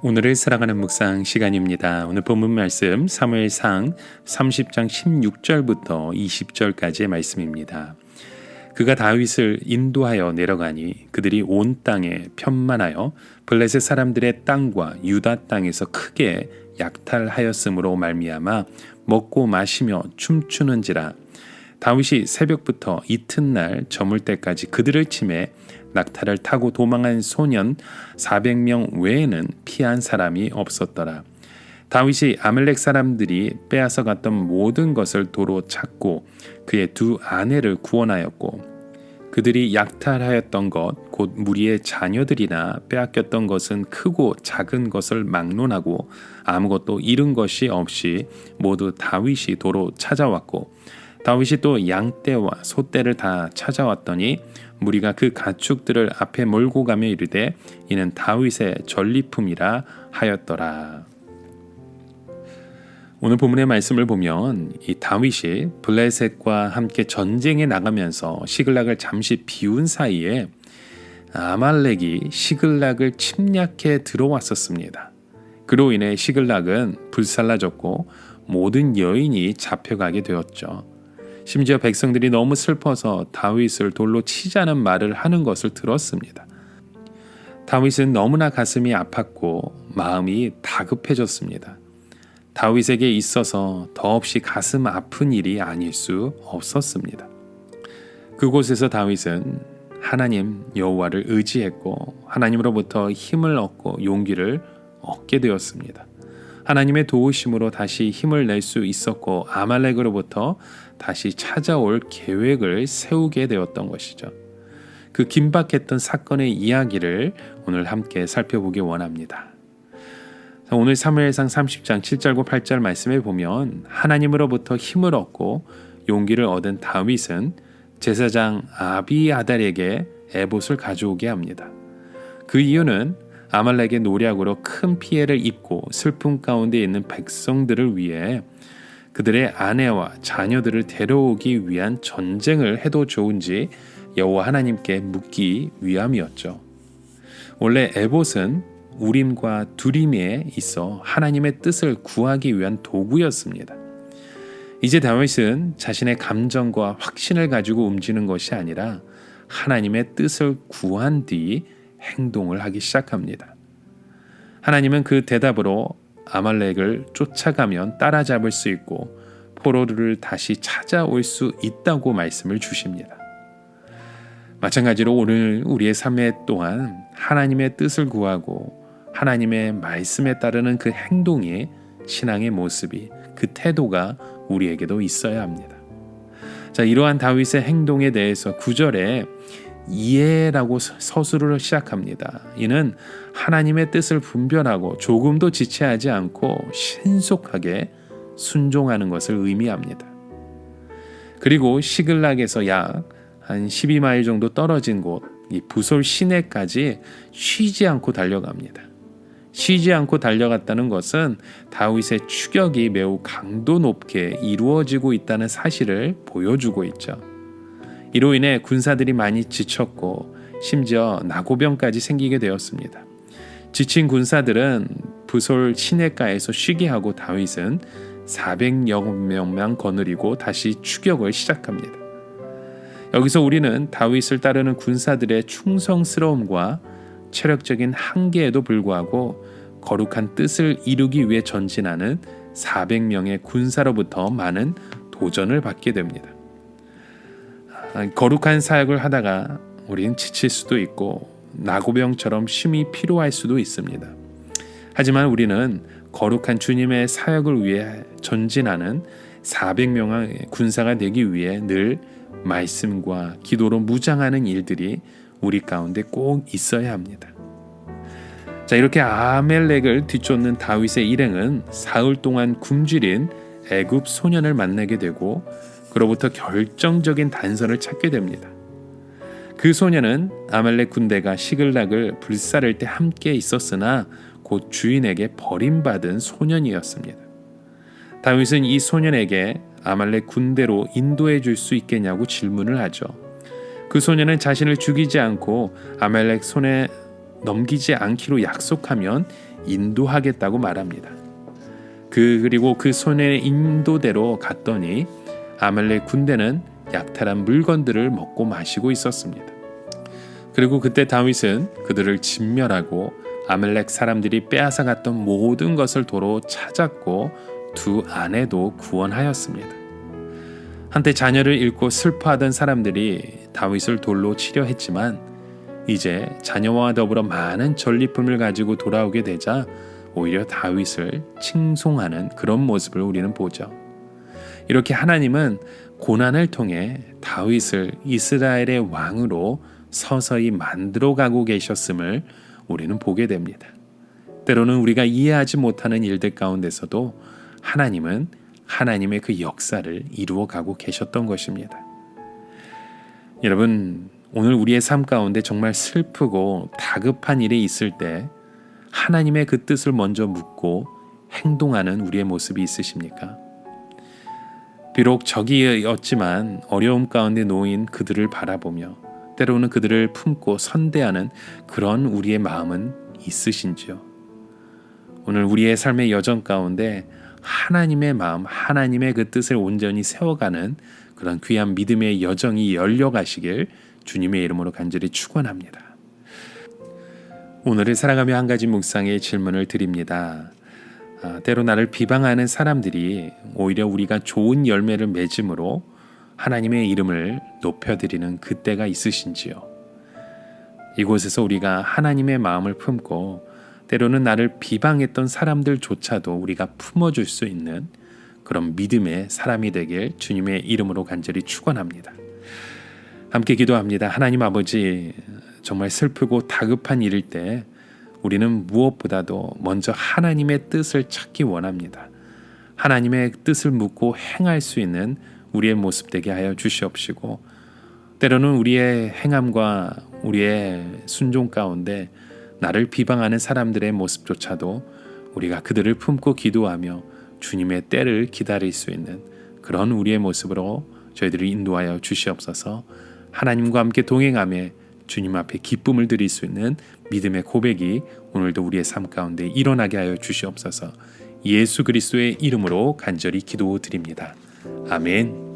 오늘을 살아가는 묵상 시간입니다. 오늘 본문 말씀 사무엘상 30장 16절부터 20절까지의 말씀입니다. 그가 다윗을 인도하여 내려가니 그들이 온 땅에 편만하여 블레셋 사람들의 땅과 유다 땅에서 크게 약탈하였으므로 말미암아 먹고 마시며 춤추는지라. 다윗이 새벽부터 이튿날 저물 때까지 그들을 치매 낙타를 타고 도망한 소년 400명 외에는 피한 사람이 없었더라. 다윗이 아말렉 사람들이 빼앗아 갔던 모든 것을 도로 찾고 그의 두 아내를 구원하였고 그들이 약탈하였던 것 곧 무리의 자녀들이나 빼앗겼던 것은 크고 작은 것을 막론하고 아무것도 잃은 것이 없이 모두 다윗이 도로 찾아왔고 다윗이 또 양떼와 소떼를 다 찾아왔더니 무리가 그 가축들을 앞에 몰고 가며 이르되 이는 다윗의 전리품이라 하였더라. 오늘 본문의 말씀을 보면 이 다윗이 블레셋과 함께 전쟁에 나가면서 시글락을 잠시 비운 사이에 아말렉이 시글락을 침략해 들어왔었습니다. 그로 인해 시글락은 불살라졌고 모든 여인이 잡혀가게 되었죠. 심지어 백성들이 너무 슬퍼서 다윗을 돌로 치자는 말을 하는 것을 들었습니다. 다윗은 너무나 가슴이 아팠고 마음이 다급해졌습니다. 다윗에게 있어서 더없이 가슴 아픈 일이 아닐 수 없었습니다. 그곳에서 다윗은 하나님 여호와를 의지했고 하나님으로부터 힘을 얻고 용기를 얻게 되었습니다. 하나님의 도우심으로 다시 힘을 낼 수 있었고 아말렉으로부터 다시 찾아올 계획을 세우게 되었던 것이죠. 그 긴박했던 사건의 이야기를 오늘 함께 살펴보기 원합니다. 오늘 사무엘상 30장 7절과 8절 말씀에 보면 하나님으로부터 힘을 얻고 용기를 얻은 다윗은 제사장 아비아달에게 에봇을 가져오게 합니다. 그 이유는 아말렉의 노략으로 큰 피해를 입고 슬픔 가운데 있는 백성들을 위해 그들의 아내와 자녀들을 데려오기 위한 전쟁을 해도 좋은지 여호와 하나님께 묻기 위함이었죠. 원래 에봇은 우림과 두림에 있어 하나님의 뜻을 구하기 위한 도구였습니다. 이제 다윗은 자신의 감정과 확신을 가지고 움직이는 것이 아니라 하나님의 뜻을 구한 뒤 행동을 하기 시작합니다. 하나님은 그 대답으로 아말렉을 쫓아가면 따라잡을 수 있고 포로를 다시 찾아올 수 있다고 말씀을 주십니다. 마찬가지로 오늘 우리의 삶에 또한 하나님의 뜻을 구하고 하나님의 말씀에 따르는 그 행동이 신앙의 모습이 그 태도가 우리에게도 있어야 합니다. 자, 이러한 다윗의 행동에 대해서 9절에 이해라고 서술을 시작합니다. 이는 하나님의 뜻을 분별하고 조금도 지체하지 않고 신속하게 순종하는 것을 의미합니다. 그리고 시글락에서 약 한 12마일 정도 떨어진 곳, 이 부솔 시내까지 쉬지 않고 달려갑니다. 쉬지 않고 달려갔다는 것은 다윗의 추격이 매우 강도 높게 이루어지고 있다는 사실을 보여주고 있죠. 이로 인해 군사들이 많이 지쳤고 심지어 나고병까지 생기게 되었습니다. 지친 군사들은 부솔 시내가에서 쉬게 하고 다윗은 400여 명만 거느리고 다시 추격을 시작합니다. 여기서 우리는 다윗을 따르는 군사들의 충성스러움과 체력적인 한계에도 불구하고 거룩한 뜻을 이루기 위해 전진하는 400명의 군사로부터 많은 도전을 받게 됩니다. 거룩한 사역을 하다가 우리는 지칠 수도 있고 나고병처럼 쉼이 필요할 수도 있습니다. 하지만 우리는 거룩한 주님의 사역을 위해 전진하는 400명의 군사가 되기 위해 늘 말씀과 기도로 무장하는 일들이 우리 가운데 꼭 있어야 합니다. 자, 이렇게 아말렉을 뒤쫓는 다윗의 일행은 사흘 동안 굶주린 애굽 소년을 만나게 되고 그로부터 결정적인 단서를 찾게 됩니다. 그 소년은 아말렉 군대가 시글락을 불사를 때 함께 있었으나 곧 주인에게 버림받은 소년이었습니다. 다윗은 이 소년에게 아말렉 군대로 인도해 줄 수 있겠냐고 질문을 하죠. 그 소년은 자신을 죽이지 않고 아말렉 손에 넘기지 않기로 약속하면 인도하겠다고 말합니다. 그리고 그 손의 인도대로 갔더니 아말렉 군대는 약탈한 물건들을 먹고 마시고 있었습니다. 그리고 그때 다윗은 그들을 진멸하고 아말렉 사람들이 빼앗아 갔던 모든 것을 도로 찾았고 두 아내도 구원하였습니다. 한때 자녀를 잃고 슬퍼하던 사람들이 다윗을 돌로 치려 했지만 이제 자녀와 더불어 많은 전리품을 가지고 돌아오게 되자 오히려 다윗을 칭송하는 그런 모습을 우리는 보죠. 이렇게 하나님은 고난을 통해 다윗을 이스라엘의 왕으로 서서히 만들어가고 계셨음을 우리는 보게 됩니다. 때로는 우리가 이해하지 못하는 일들 가운데서도 하나님은 하나님의 그 역사를 이루어가고 계셨던 것입니다. 여러분, 오늘 우리의 삶 가운데 정말 슬프고 다급한 일이 있을 때 하나님의 그 뜻을 먼저 묻고 행동하는 우리의 모습이 있으십니까? 비록 적이었지만 어려움 가운데 놓인 그들을 바라보며 때로는 그들을 품고 선대하는 그런 우리의 마음은 있으신지요? 오늘 우리의 삶의 여정 가운데 하나님의 마음, 하나님의 그 뜻을 온전히 세워가는 그런 귀한 믿음의 여정이 열려가시길 주님의 이름으로 간절히 축원합니다. 오늘을 살아가며 한 가지 묵상의 질문을 드립니다. 때로 나를 비방하는 사람들이 오히려 우리가 좋은 열매를 맺음으로 하나님의 이름을 높여드리는 그때가 있으신지요? 이곳에서 우리가 하나님의 마음을 품고 때로는 나를 비방했던 사람들조차도 우리가 품어줄 수 있는 그런 믿음의 사람이 되길 주님의 이름으로 간절히 축원합니다. 함께 기도합니다. 하나님 아버지, 정말 슬프고 다급한 일일 때 우리는 무엇보다도 먼저 하나님의 뜻을 찾기 원합니다. 하나님의 뜻을 묻고 행할 수 있는 우리의 모습 되게 하여 주시옵시고 때로는 우리의 행함과 우리의 순종 가운데 나를 비방하는 사람들의 모습조차도 우리가 그들을 품고 기도하며 주님의 때를 기다릴 수 있는 그런 우리의 모습으로 저희들을 인도하여 주시옵소서. 하나님과 함께 동행하며 주님 앞에 기쁨을 드릴 수 있는 믿음의 고백이 오늘도 우리의 삶 가운데 일어나게 하여 주시옵소서. 예수 그리스도의 이름으로 간절히 기도드립니다. 아멘.